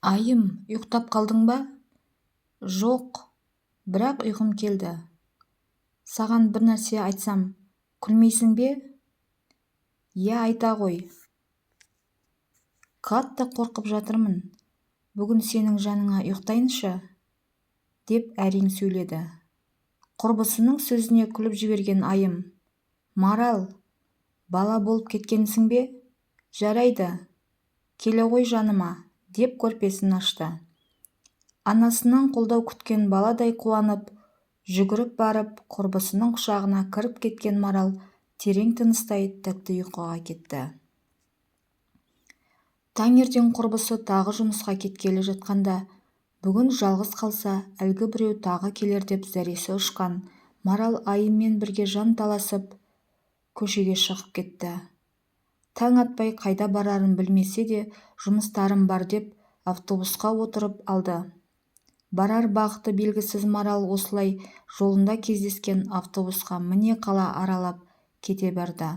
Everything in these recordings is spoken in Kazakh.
Айым, ұйықтап қалдың ба? Жоқ, бірақ ұйқым келді. Саған бір нәрсе айтсам, күлмейсің бе? Иә, айта ғой. Қатты қорқып жатырмын. Бүгін сенің жаныңа ұйықтайыншы, деп әрең сөйледі. Құрбысының сөзіне күліп жіберген айым. Марал, бала болып кеткенсің бе? Жарайды, келе ғой жаныма, деп көрпесін ашты. Анасынан қолдау күткен баладай қуанып, жүгіріп барып, құрбысының құшағына кіріп кеткен Марал терең тыныстай тәтті ұйқыға кетті. Таңертең құрбысы тағы жұмысқа кеткелі жатқанда, бүгін жалғыз қалса, әлгі біреу тағы келер деп зәресі ұшқан Марал айыммен бірге жан таласып, көшеге шығып кетті. Таң атпай қайда барарын білмесе де, жұмыстарым бар деп автобусқа отырып алды. Барар бағыты белгісіз Марал осылай жолында кездескен автобусқа міне қала аралап кете барды.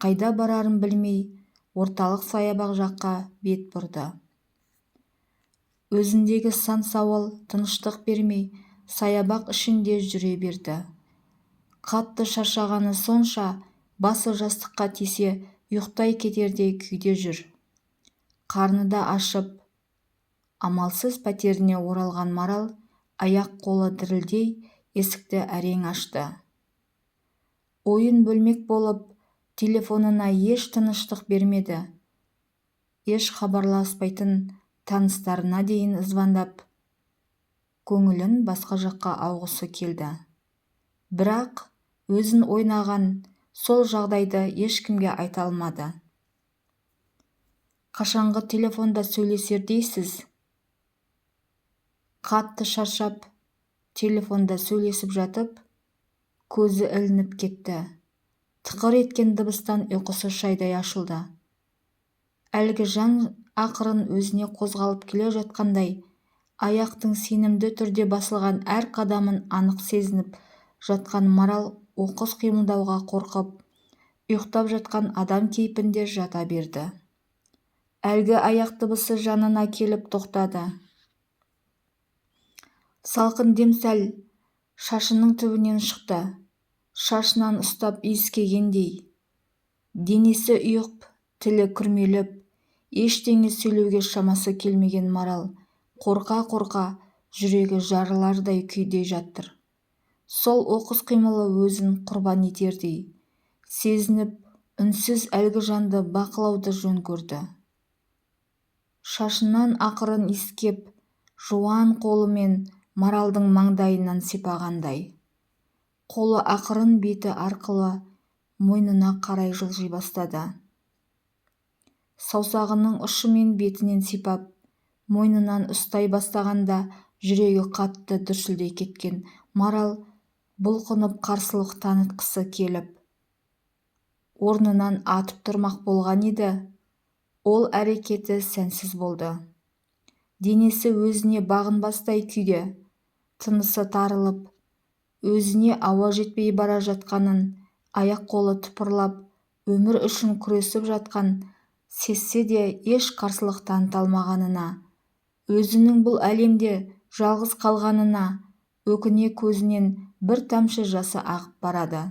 Қайда барарын білмей, орталық саябақ жаққа бет бұрды. Өзіндегі сан сауал тыныштық бермей, саябақ ішінде жүре берді. Қатты шаршағаны сонша, басы жастыққа тисе, ұйықтай кетердей күйде жүр. Қарны да ашып, амалсыз пәтеріне оралған Марал аяқ-қолы дірілдей есікті әрең ашты. Ойын бөлмек болып, телефонына еш тыныштық бермеді. Еш хабарласпайтын таныстарына дейін звондап, көңілін басқа жаққа ауғысы келді. Бірақ өзін ойнаған сол жағдайды ешкімге айта алмады. Қашанғы телефонда сөйлесер дейсіз? Қатты шаршап, телефонда сөйлесіп жатып, көзі ілініп кетті. Тықыр еткен дыбыстан ұйқысы шайдай ашылды. Әлгі жан ақырын өзіне қозғалып келе жатқандай, аяқтың сенімді түрде басылған әр қадамын анық сезініп жатқан Марал оқыс қимылдауға қорқып, ұйықтап жатқан адам кейпінде жата берді. Әлгі аяқ дыбысы жанына келіп тоқтады. Салқын дем сәл шашының түбінен шықты. Шашынан ұстап иіскегендей. Денесі ұйып, тілі күрмеліп, ештеңе сөйлеуге шамасы келмеген Марал қорқа-қорқа жүрегі жарылардай күйде жатыр. Сол оқыс қимылы өзін құрбан етердей сезініп, үнсіз әлгі жанды бақылауды жөн көрді. Шашынан ақырын иіскеп, жуан қолымен Маралдың маңдайынан сипағандай. Қолы ақырын беті арқылы мойнына қарай жылжи бастады. Саусағының ұшымен бетінен сипап, мойнынан ұстай бастағанда жүрегі қатты дүрсілдей кеткен Марал бұлқынып қарсылық танытқысы келіп, орнынан атып тұрмақ болған еді. Ол әрекеті сәнсіз болды. Денесі өзіне бағынбастай күйде, тынысы тарылып, өзіне ауа жетпей бара жатқанын, аяқ-қолы тыпырлап, өмір үшін күресіп жатқан сезсе де еш қарсылық таныта алмағанына, өзінің бұл әлемде жалғыз қалғанына өкіне көзінен бір тамшы жасы ағып барады.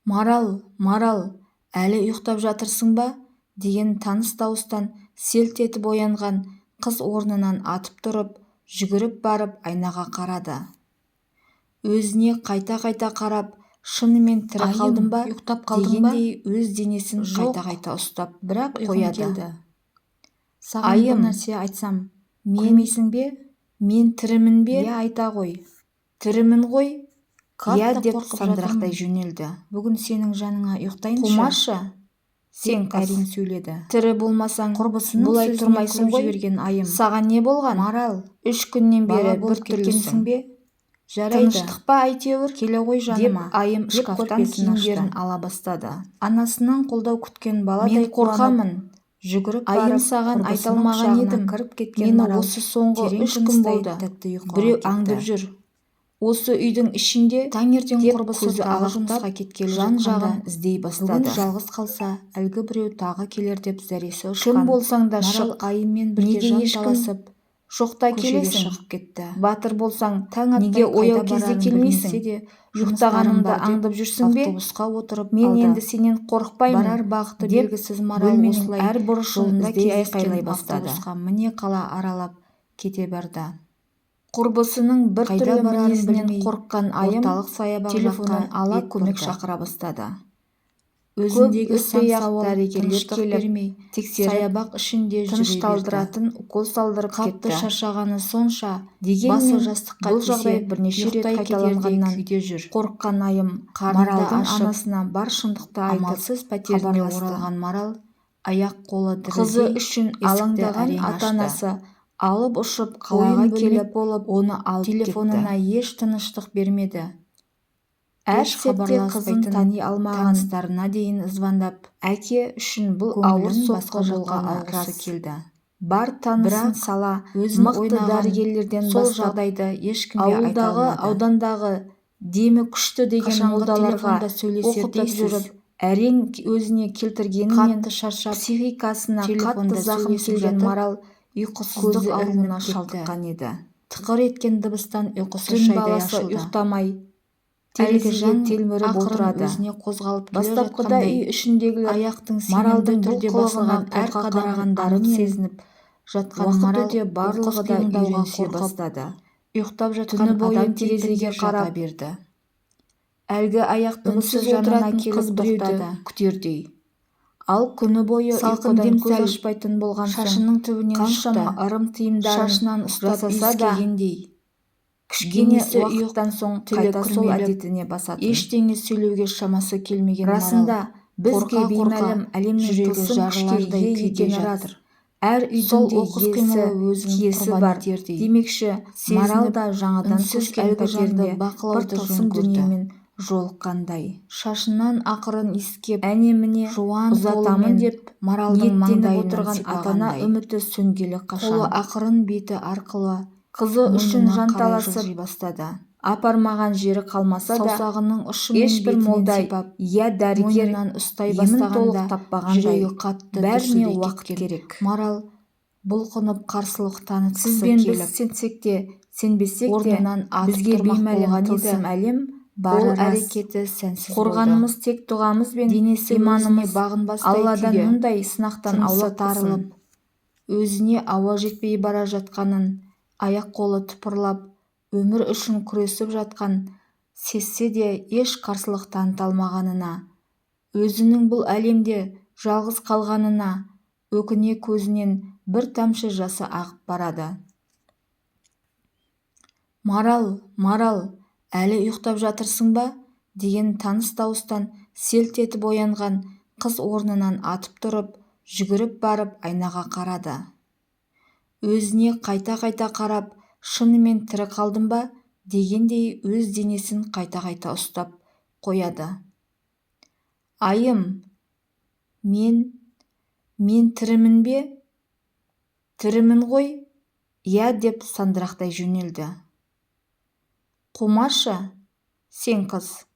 Марал, Марал, әлі ұйықтап жатырсың ба? Деген таныс дауыстан селт етіп оянған қыз орнынан атып тұрып, жүгіріп барып айнаға қарады. Өзіне қайта-қайта қарап, шынымен тірі қалдым ба? Ұйықтап қалдың ба? Дегендей өз денесін қайта-қайта ұстап, бірақ қояды. Саған бір нәрсе айтсам, күлмейсің бе? Мен тірімін бе? Иә, айта ғой. Тірімін ғой? Иә, деп сандырақтай жөнелді. Бүгін сенің жаныңа ұйықтайыншы. Қумашы, сен әрең сөйледі. Тірі болмасаң, құрбысының бұлай тұрмайсың ғой. Саған не болған? Марал, 3 күннен бері бір түрлісің бе? Жарайды. Тыныштық па әйтеуір? Келе ғой жаныма, деп айым шкафтан киімдерін ала бастады. Анасынан қолдау күткен баладай қорқамын. Жүгіріп барып, айым саған айта алмаған едім. Мені осы соңғы 3 күн болды. Біреу аңдып жүр. осы үйдің ішінде таңертең деп құрбысы көзі тағы алақтап жұмысқа кеткелі жан-жағын жатқанда іздей бастады. бүгін жалғыз қалса әлгі біреу тағы келер деп зәресі ұшқан. Кім болсаң да Марал шық, айыммен бірге неге жанталасып жоқта көшеге келесің? шығып кетті. Батыр болсаң Таң неге атпай ояу қайда кезде барарын келмейсің? білмесе де Ұйықтағанымды жұмыстарым бар аңдып деп жүрсің бе? автобусқа отырып Мен алды. енді сенен қорықпаймын. Барар бағыты деп белгісіз Марал бөлменің осылай әр бұрышын жолында іздей кездескен айқайлай бастады. автобусқа міне қала аралап кете барды. Құрбысының бір Қайда түрлі барарын мінезінен білмей, қорыққан айым орталық саябақ телефонын жаққа ала бет көмек бұрды. шақыра бастады. Өзіндегі сан өтпей-ақ сауал дәрігерлер тыныштық келіп, бермей, тексеріп, саябақ ішінде жүре берді. тынышталдыратын укол салдырып Қатты кетті. шаршағаны сонша, Дегенмен басы жастыққа бұл жағдай тисе, бірнеше рет ұйықтай қайталанғаннан кетердей күйде жүр. қорыққан айым Қарнында Маралдың ашып, анасына бар шындықты айтып амалсыз пәтеріне хабарласты. оралған Марал аяқ-қолы Қызы дірілдей үшін есікті алаңдаған әрең ашты. ата-анасы алып ұшып Қалаға ойын келіп, келіп оны алып телефонына кетті. еш тыныштық бермеді. Әр Еш сәтте қызын хабарласпайтын тани алмаған таныстарына дейін звондап, әке үшін бұл көңілін ауыр соққы басқа жаққа болғаны ауғысы рас. келді. Бар танысын Бірақ сала өзін мықты ойнаған дәрігерлерден сол бастап жағдайды ешкімге айта ауылдағы, алмады. аудандағы демі күшті деген Қашанғы молдаларға телефонда сөйлесер оқытып дейсіз? жүріп, әрең өзіне келтіргенімен Қатты шаршап, психикасына телефонда қатты зақым сөйлесіп келген жатып, Марал ұйқысыздық көзі ауруына ілініп кетті. шалдыққан еді. Тықыр еткен дыбыстан ұйқысы Түн шайдай баласы ашылды. ұйықтамай Әлгі терезеге жан телміріп ақырын отырады. өзіне қозғалып келе Бастапқыда үй жатқандай, ішіндегілер аяқтың Маралдың сенімді бұл түрде қылығына басылған торқа әрқадамын қарағандары анық мен сезініп жатқан уақыт Марал өте барлығы оқыс да қимылдауға үйренісе қорқып бастады. ұйықтап жатқан Түні бойы адам терезеге терезеге жата қарап берді. әлгі аяқ дыбысы Үнсіз жанына отыратын келіп қыз біреуді тоқтады күтердей. Ал күні бойы Салқын ұйқыдан дем көз сәл ашпайтын болған соң шашының түбінен қаншама шықты. ырым-тыйымдарын Шашынан ұстап жасаса да иіскегендей. кішкене Денесі уақыттан соң тілі қайта сол күрмеліп, әдетіне басатын. ештеңе сөйлеуге шамасы келмеген Расында Марал, бізге қорқа-қорқа беймәлім әлемнің жүрегі тылсым күшке жарылардай ие күйде екені жатыр. рас. Әр Сол үйдің де оқыс иесі, қимылы өзін киесі құрбан бар. етердей. Демекші, Марал Сезініп, да жаңадан үнсіз көшкен әлгі жанды пәтеріне бір бақылауды тылсым жөн көрді. дүниемен жолыққандай. Шашынан ақырын иіскеп, әне-міне жуан ұзатамын қолымен деп Маралдың ниеттеніп маңдайынан отырған ата-ана сипағандай. үміті сөнгелі қашан. Қолы ақырын беті арқылы Қызы үшін мойнына қарай жанталасып жылжи бастады. апармаған жері қалмаса да Саусағының ұшымен ешбір бетінен молдай сипап, я дәрігер мойнынан ұстай емін толық бастағанда таппағандай. жүрегі қатты Бәріне дүрсілдей уақыт кеткен керек. Марал бұлқынып қарсылық танытқысы Сізбен біз келіп, сенсек те сенбесек те орнынан атып бізге тұрмақ беймәлім болған еді. тылсым әлем Бары ол рас. әрекеті сәнсіз Қорғанымыз болды. Тек дұғамыз бен Денесі иманымыз өзіне бағынбастай Алладан күйде, мұндай сынақтан тынысы аулақтасын. тарылып, Өзіне ауа жетпей бара жатқанын, аяқ-қолы тыпырлап, өмір үшін күресіп жатқан, сезсе де еш қарсылық таныта алмағанына, өзінің бұл әлемде жалғыз қалғанына өкіне көзінен бір тамшы жасы ағып барады. Марал, әлі ұйықтап жатырсың ба? деген таныс дауыстан селт етіп оянған қыз орнынан атып тұрып, жүгіріп барып айнаға қарады. Өзіне қайта-қайта қарап, шынымен тірі қалдым ба? дегендей өз денесін қайта-қайта ұстап қояды. Айым, мен тірімін бе? Тірімін ғой? Я деп сандырақтай жөнелді. Қумашы, сен қыз,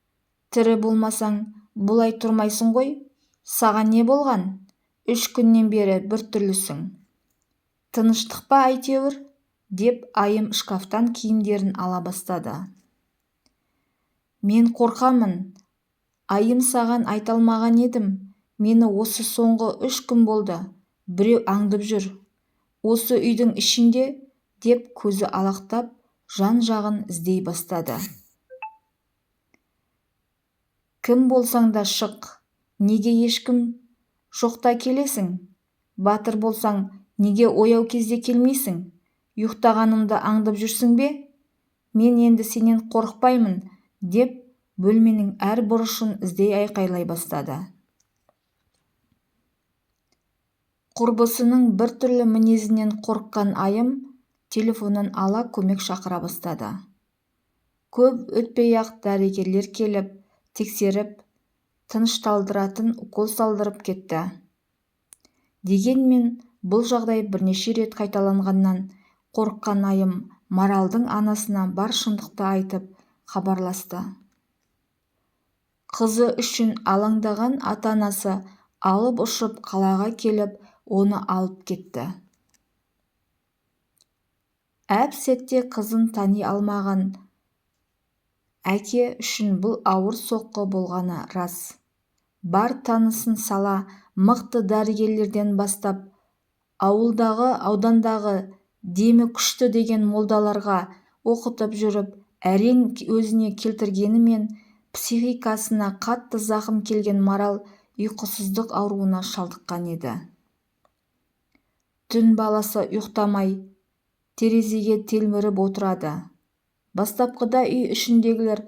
тірі болмасаң бұлай тұрмайсың ғой? Саған не болған? 3 күннен бері бір түрлісің. Тыныштық па әйтеуір? деп айым шкафтан киімдерін ала бастады. Мен қорқамын. Айым саған айта алмаған едім. Мені осы соңғы 3 күн болды. Біреу аңдып жүр. Осы үйдің ішінде деп көзі алақтап, жан-жағын іздей бастады. Кім болсаң да шық. Неге ешкім жоқта келесің? Батыр болсаң, неге ояу кезде келмейсің? Ұйықтағанымды аңдып жүрсің бе? Мен енді сенен қорықпаймын, деп бөлменің әр бұрышын іздей айқайлай бастады. Құрбысының бір түрлі мінезінен қорыққан айым телефонын ала көмек шақыра бастады. Көп өтпей-ақ дәрігерлер келіп, тексеріп, тынышталдыратын укол салдырып кетті. Дегенмен бұл жағдай бірнеше рет қайталанғаннан қорыққан айым Маралдың анасына бар шындықты айтып хабарласты. Қызы үшін алаңдаған ата-анасы алып ұшып қалаға келіп, оны алып кетті. Әп-сәтте қызын тани алмаған әке үшін бұл ауыр соққы болғаны рас. Бар танысын сала, мықты дәрігерлерден бастап, аудандағы демі күшті деген молдаларға оқытып жүріп, әрең өзіне келтіргенімен психикасына қатты зақым келген Марал ұйқысыздық ауруына шалдыққан еді. Түн баласы ұйықтамай, терезеге телміріп отырады. Бастапқыда үй ішіндегілер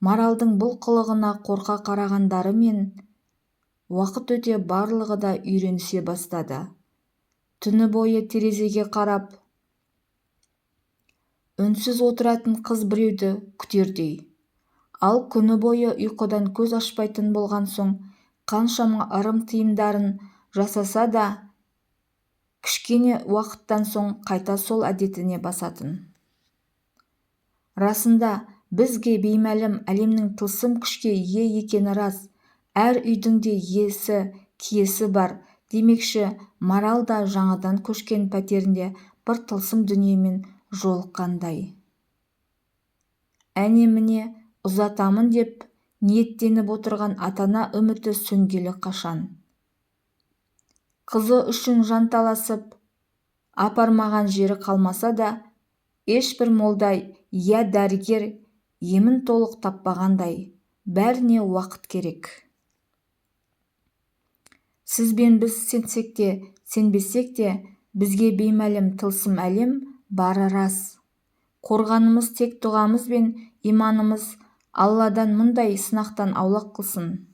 Маралдың бұл қылығына қорқа қарағандары мен уақыт өте барлығы да үйренісе бастады. Түні бойы терезеге қарап, үнсіз отыратын қыз біреуді күтердей. Ал күні бойы ұйқыдан көз ашпайтын болған соң, қаншама ырым-тыйымдарын жасаса да, кішкене уақыттан соң қайта сол әдетіне басатын. Расында, бізге беймәлім әлемнің тылсым күшке ие екені рас. Әр үйдің де иесі, киесі бар. Демекші, Марал да жаңадан көшкен пәтерінде бір тылсым дүниемен жолыққандай. Әне-міне ұзатамын деп ниеттеніп отырған ата-ана үміті сөнгелі қашан. Қызы үшін жанталасып апармаған жері қалмаса да, ешбір молда я дәрігер емін толық таппағандай, бәріне уақыт керек. Сіз бен біз сенсек те, сенбесек те, бізге беймәлім тылсым әлем бары рас. Қорғанымыз тек дұғамыз бен иманымыз Алладан мұндай сынақтан аулақ қылсын.